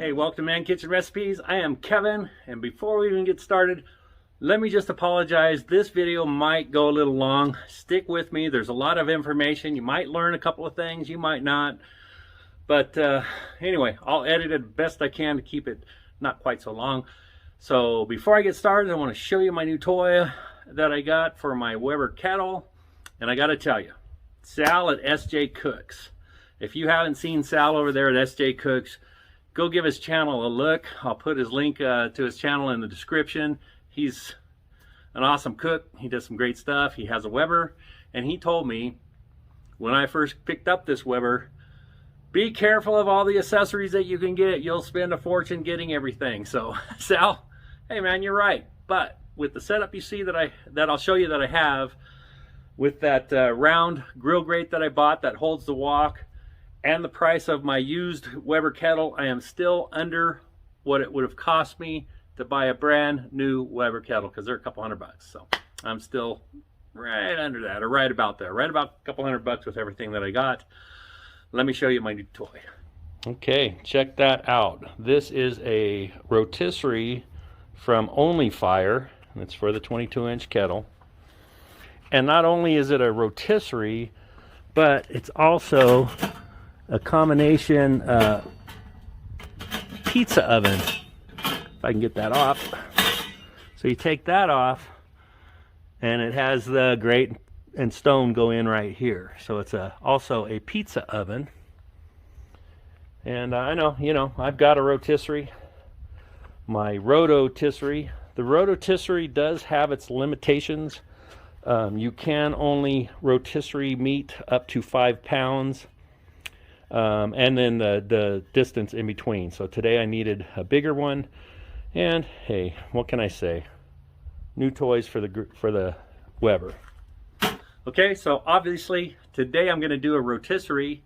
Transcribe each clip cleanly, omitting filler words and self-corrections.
Hey, welcome to ManKitchenRecipes. I am Kevin, and before we even get started, let me just apologize. This video might go a little long. Stick with me. There's a lot of information. You might learn a couple of things, you might not. But anyway, I'll edit it best I can to keep it not quite so long. So before I get started, I want to show you my new toy that I got for my Weber kettle. And I got to tell you, Sal at SJ Cooks. If you haven't seen Sal over there at SJ Cooks, go give his channel a look. I'll put his link to his channel in the description. He's an awesome cook. He does some great stuff. He has a Weber, and he told me when I first picked up this Weber, be careful of all the accessories that you can get. You'll spend a fortune getting everything. So Sal, hey man, you're right. But with the setup you see that I'll show you that I have, with that round grill grate that I bought that holds the wok, and the price of my used Weber kettle, I am still under what it would have cost me to buy a brand new Weber kettle, because they're a couple $100. So I'm still right under that, or right about there, right about a couple $100 with everything that I got. Let me show you my new toy. Okay, check that out. This is a rotisserie from Only Fire, and it's for the 22-inch kettle. And not only is it a rotisserie, but it's also a combination pizza oven. If I can get that off. So you take that off, and it has the grate and stone go in right here. So it's also a pizza oven. And I know, I've got a rotisserie, my rotisserie. The rotisserie does have its limitations. You can only rotisserie meat up to 5 pounds. And then the distance in between. So today I needed a bigger one, and hey, what can I say? New toys for the Weber. Okay, so obviously today I'm going to do a rotisserie.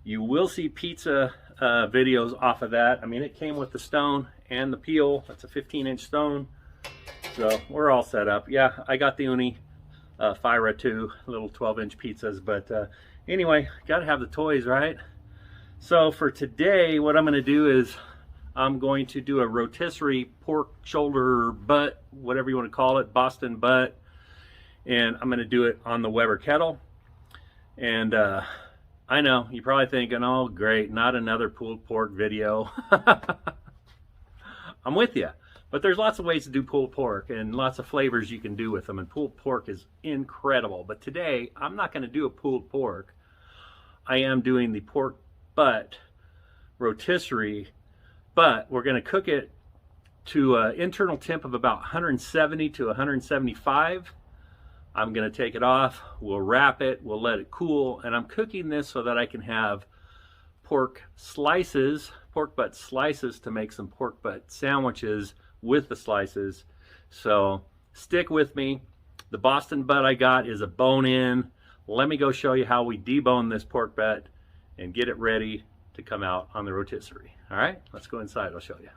You will see pizza videos off of that. I mean, it came with the stone and the peel. That's a 15-inch stone, so we're all set up. Yeah, I got the Uni Fira 2 little 12-inch pizzas, but anyway, got to have the toys, right? So for today, what I'm going to do is I'm going to do a rotisserie pork shoulder butt, whatever you want to call it, Boston butt, and I'm going to do it on the Weber kettle. And I know you're probably thinking, oh great, not another pulled pork video. I'm with you, but there's lots of ways to do pulled pork and lots of flavors you can do with them, and pulled pork is incredible. But today I'm not going to do a pulled pork. I am doing the pork butt rotisserie, but we're going to cook it to an internal temp of about 170 to 175. I'm going to take it off, we'll wrap it, we'll let it cool, and I'm cooking this so that I can have pork slices, pork butt slices, to make some pork butt sandwiches with the slices. So stick with me. The Boston butt I got is a bone-in. Let me go show you how we debone this pork butt and get it ready to come out on the rotisserie. All right, let's go inside, I'll show you.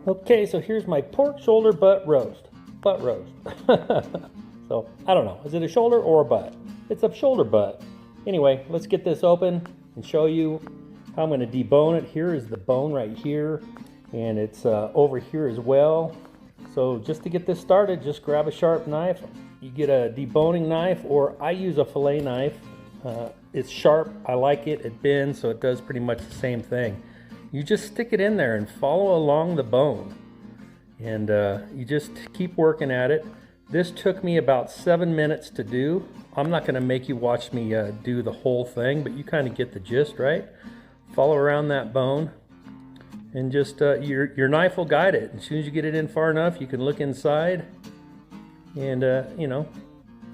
Okay, so here's my pork shoulder butt roast. So, I don't know, is it a shoulder or a butt? It's a shoulder butt. Anyway, let's get this open and show you how I'm going to debone it. Here is the bone right here, and it's over here as well. So just to get this started, just grab a sharp knife. You get a deboning knife, or I use a fillet knife. It's sharp, I like it, it bends, so it does pretty much the same thing. You just stick it in there and follow along the bone. And you just keep working at it. This took me about 7 minutes to do. I'm not gonna make you watch me do the whole thing, but you kind of get the gist, right? Follow around that bone, and just your knife will guide it. As soon as you get it in far enough, you can look inside, and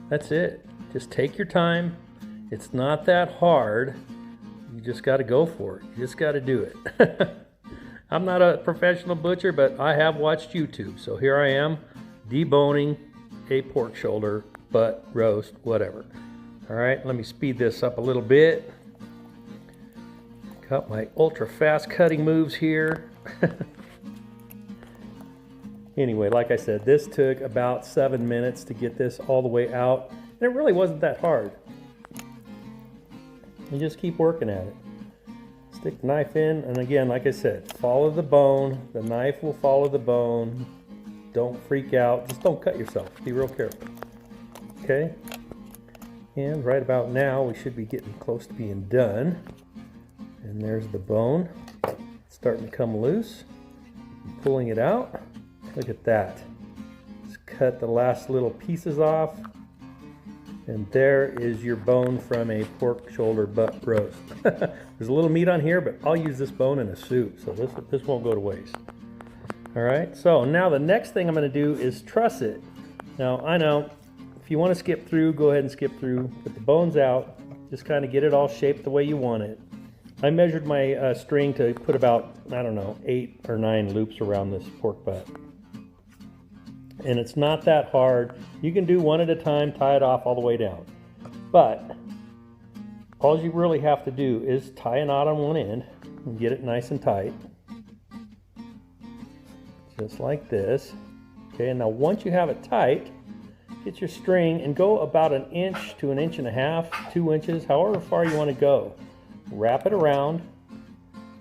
that's it. Just take your time. It's not that hard. You just got to go for it. You just got to do it. I'm not a professional butcher, but I have watched YouTube. So here I am, deboning a pork shoulder, butt, roast, whatever. All right, let me speed this up a little bit. Got my ultra fast cutting moves here. Anyway, like I said, this took about 7 minutes to get this all the way out. And it really wasn't that hard. You just keep working at it. Stick the knife in, and again, like I said, follow the bone. The knife will follow the bone. Don't freak out. Just don't cut yourself. Be real careful. Okay? And right about now, we should be getting close to being done. And there's the bone. It's starting to come loose. I'm pulling it out. Look at that. Just cut the last little pieces off. And there is your bone from a pork shoulder butt roast. There's a little meat on here, but I'll use this bone in a soup, so this won't go to waste. All right, so now the next thing I'm going to do is truss it. Now, I know if you want to skip through, go ahead and skip through. Put the bones out. Just kind of get it all shaped the way you want it. I measured my string to put about, I don't know, 8 or 9 loops around this pork butt. And it's not that hard. You can do one at a time, tie it off all the way down. But all you really have to do is tie a knot on one end and get it nice and tight. Just like this. Okay, and now once you have it tight, get your string and go about 1 inch to 1.5 inches, 2 inches, however far you want to go. Wrap it around,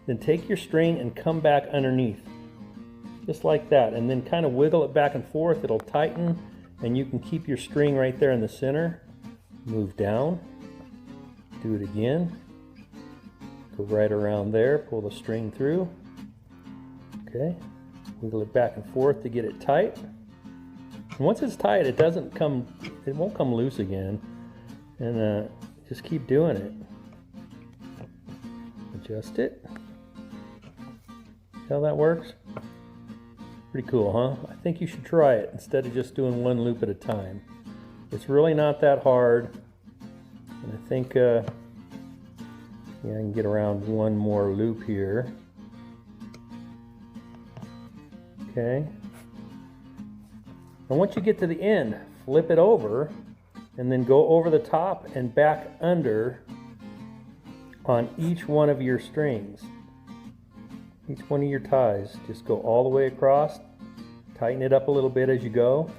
then take your string and come back underneath. Just like that, and then kind of wiggle it back and forth. It'll tighten, and you can keep your string right there in the center. Move down, do it again, go right around there, pull the string through. Okay, wiggle it back and forth to get it tight. And once it's tight, it won't come loose again. And just keep doing it. Adjust it. See how that works? Pretty cool, huh? I think you should try it instead of just doing one loop at a time. It's really not that hard. And I think, yeah, I can get around one more loop here. Okay. And once you get to the end, flip it over and then go over the top and back under on each one of your strings. Each one of your ties. Just go all the way across, tighten it up a little bit as you go.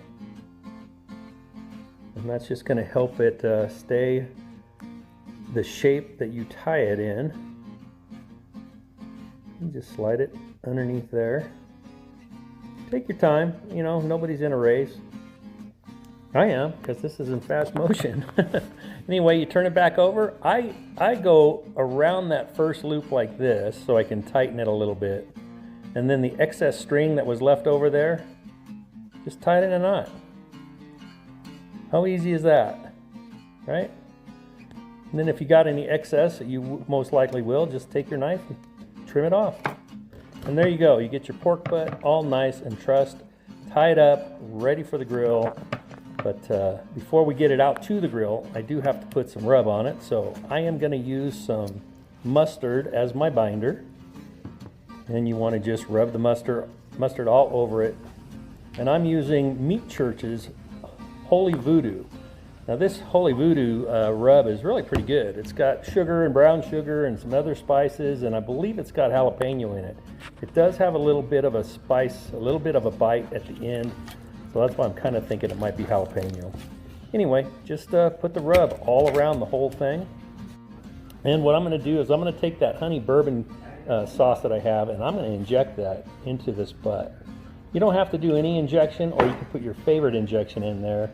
And that's just going to help it stay the shape that you tie it in. You just slide it underneath there. Take your time, you know, nobody's in a race. I am, because this is in fast motion. Anyway, you turn it back over. I go around that first loop like this so I can tighten it a little bit. And then the excess string that was left over there, just tie it in a knot. How easy is that, right? And then if you got any excess, you most likely will, just take your knife and trim it off. And there you go. You get your pork butt all nice and trussed, tied up, ready for the grill. But before we get it out to the grill, I do have to put some rub on it. So I am going to use some mustard as my binder. And you want to just rub the mustard all over it. And I'm using Meat Church's Holy Voodoo. Now this Holy Voodoo rub is really pretty good. It's got sugar and brown sugar and some other spices, and I believe it's got jalapeno in it. It does have a little bit of a spice, a little bit of a bite at the end. So that's why I'm kind of thinking it might be jalapeno. Anyway, just put the rub all around the whole thing. And what I'm going to do is I'm going to take that honey bourbon sauce that I have, and I'm going to inject that into this butt. You don't have to do any injection, or you can put your favorite injection in there.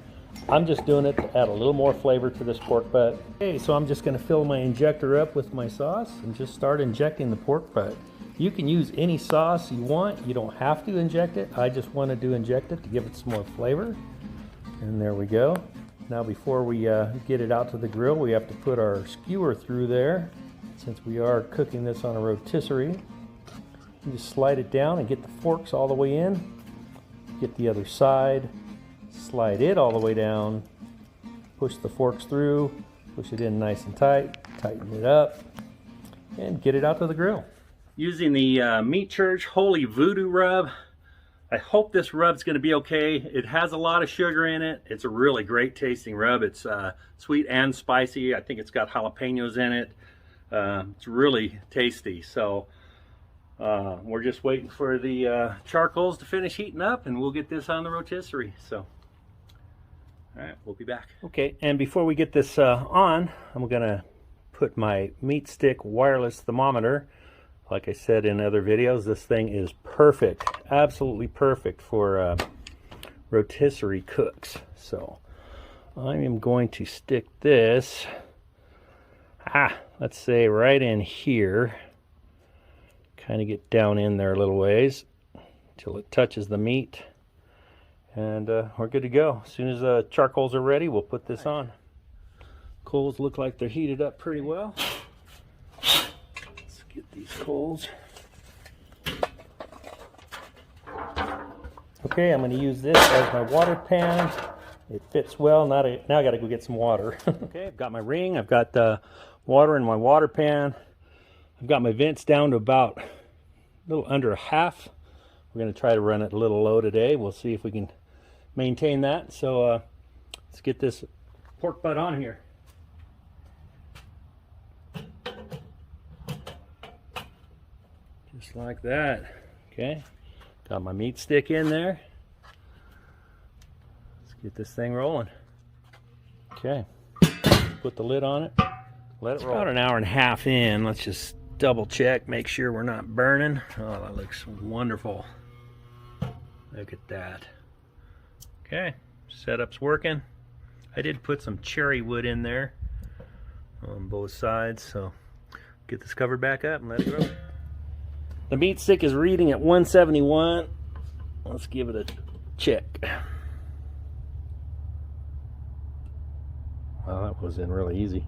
I'm just doing it to add a little more flavor to this pork butt. Okay, so I'm just going to fill my injector up with my sauce and just start injecting the pork butt. You can use any sauce you want. You don't have to inject it. I just wanted to inject it to give it some more flavor. And there we go. Now before we get it out to the grill, we have to put our skewer through there. Since we are cooking this on a rotisserie, you just slide it down and get the forks all the way in. Get the other side. Slide it all the way down. Push the forks through. Push it in nice and tight. Tighten it up. And get it out to the grill. Using the Meat Church Holy Voodoo rub. I hope this rub's going to be okay. It has a lot of sugar in it. It's a really great tasting rub. It's sweet and spicy. I think it's got jalapenos in it. It's really tasty. So we're just waiting for the charcoals to finish heating up, and we'll get this on the rotisserie. So, all right, we'll be back. Okay, and before we get this on, I'm going to put my MeatStick wireless thermometer. Like I said in other videos, this thing is perfect, absolutely perfect for rotisserie cooks. So I am going to stick this, let's say right in here, kind of get down in there a little ways till it touches the meat, and we're good to go. As soon as the charcoals are ready, we'll put this on. Coals look like they're heated up pretty well. Let's get these coals. Okay, I'm going to use this as my water pan. It fits well. Now I got to go get some water. Okay, I've got my ring. I've got the water in my water pan. I've got my vents down to about a little under a half. We're going to try to run it a little low today. We'll see if we can maintain that. So let's get this pork butt on here. Just like that. Okay, got my meat stick in there. Let's get this thing rolling. Okay, put the lid on it, let it roll. About an hour and a half in. Let's just double check, make sure we're not burning. Oh, that looks wonderful. Look at that. Okay, setup's working. I did put some cherry wood in there on both sides, so get this cover back up and let it go. The meat stick is reading at 171. Let's give it a check. Well, that was in really easy.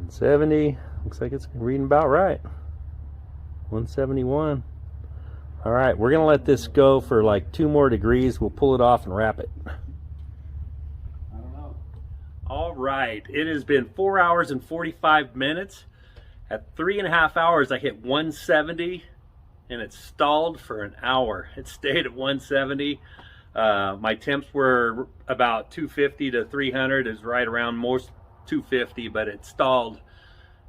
$170. Looks like it's reading about right. 171. All right, we're gonna let this go for like 2 more degrees. We'll pull it off and wrap it. I don't know. All right, it has been 4 hours and 45 minutes. At 3.5 hours, I hit 170, and it stalled for an hour. It stayed at 170. My temps were about 250 to 300. It's right around most 250, but it stalled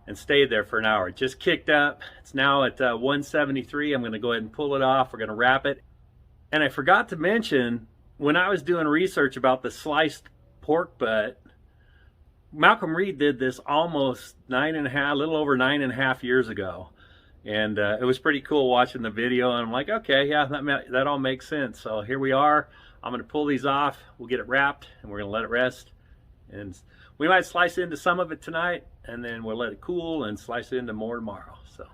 and stayed there for an hour. It just kicked up. It's now at 173. I'm going to go ahead and pull it off. We're going to wrap it. And I forgot to mention, when I was doing research about the sliced pork butt, Malcolm Reed did this almost a little over 9.5 years ago. And it was pretty cool watching the video. And I'm like, okay, yeah, that all makes sense. So here we are. I'm going to pull these off. We'll get it wrapped, and we're going to let it rest. And we might slice into some of it tonight, and then we'll let it cool and slice it into more tomorrow. So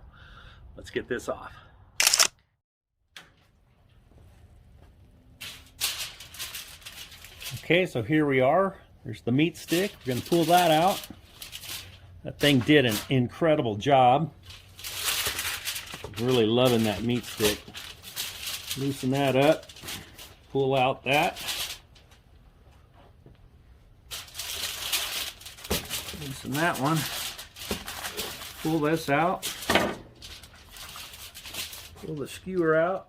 let's get this off. Okay, so here we are. There's the meat stick. We're going to pull that out. That thing did an incredible job. Really loving that meat stick. Loosen that up. Pull out that. Loosen that one. Pull this out. Pull the skewer out.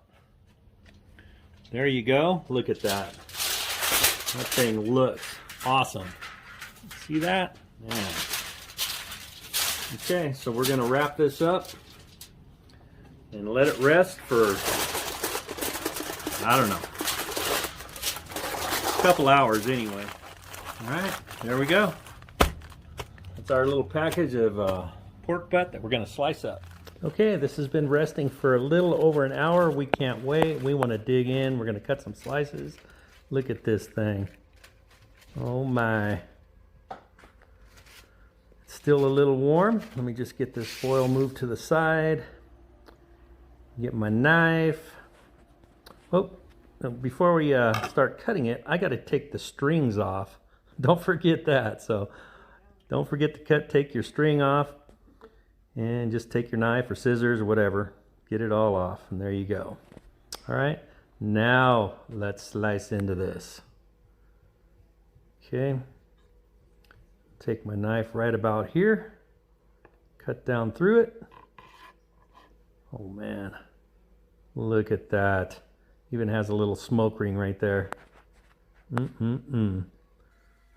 There you go. Look at that. That thing looks awesome. See that? Yeah. Okay, so we're going to wrap this up and let it rest for, I don't know, a couple hours anyway. All right, there we go. That's our little package of pork butt that we're going to slice up. Okay, this has been resting for a little over an hour. We can't wait. We want to dig in. We're going to cut some slices. Look at this thing. Oh my. It's still a little warm. Let me just get this foil moved to the side. Get my knife. Oh, before we start cutting it, I got to take the strings off. Don't forget that. So don't forget to take your string off, and just take your knife or scissors or whatever. Get it all off, and there you go. All right, now let's slice into this. Okay, take my knife right about here, cut down through it. Oh man, look at that. Even has a little smoke ring right there.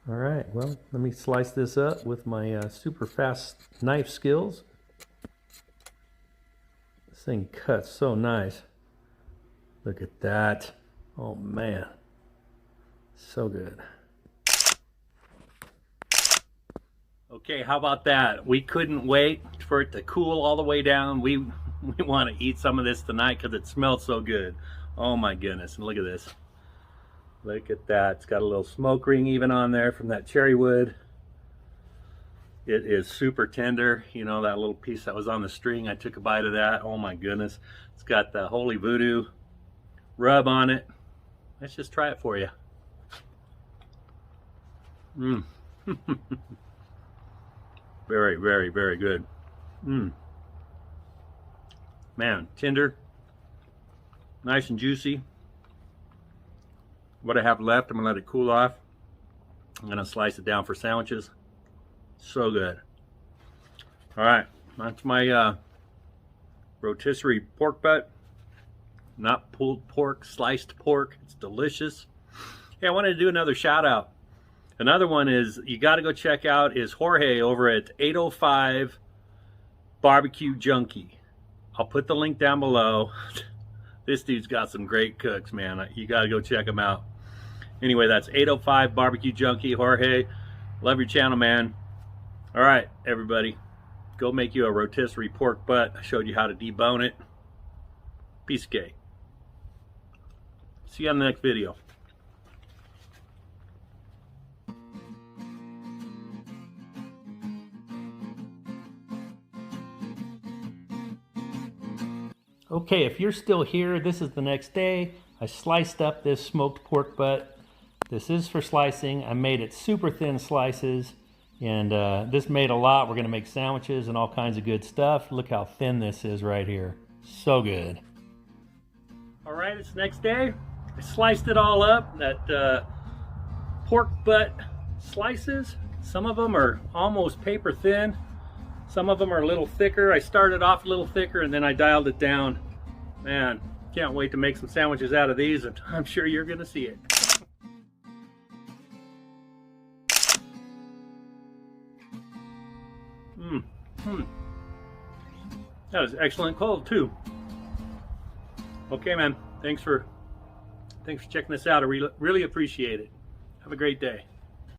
All right, well, let me slice this up with my super fast knife skills. This thing cuts so nice. Look at that. Oh man, so good. Okay, how about that? We couldn't wait for it to cool all the way down. We want to eat some of this tonight because it smells so good. Oh my goodness, and look at this. Look at that. It's got a little smoke ring even on there from that cherry wood. It is super tender. You know, that little piece that was on the string, I took a bite of that. Oh my goodness. It's got the Holy Voodoo rub on it. Let's just try it for you. Very, very, very good. Man, tender, nice and juicy. What I have left, I'm gonna let it cool off. I'm gonna slice it down for sandwiches. So good. All right, that's my rotisserie pork butt. Not pulled pork, sliced pork. It's delicious. Hey, I wanted to do another shout out. Another one is, you got to go check out, is Jorge over at 805 Barbecue Junkie. I'll put the link down below. This dude's got some great cooks, man. You got to go check him out. Anyway, that's 805 Barbecue Junkie. Jorge, love your channel, man. All right, everybody, go make you a rotisserie pork butt. I showed you how to debone it. Piece of cake. See you on the next video. Okay, if you're still here, this is the next day. I sliced up this smoked pork butt. This is for slicing. I made it super thin slices, and this made a lot. We're gonna make sandwiches and all kinds of good stuff. Look how thin this is right here. So good. All right, it's the next day. I sliced it all up. That pork butt slices, some of them are almost paper thin. Some of them are a little thicker. I started off a little thicker and then I dialed it down. Man, can't wait to make some sandwiches out of these, and I'm sure you're gonna see it. That is excellent cold too. Okay, man. Thanks for checking this out. I really appreciate it. Have a great day.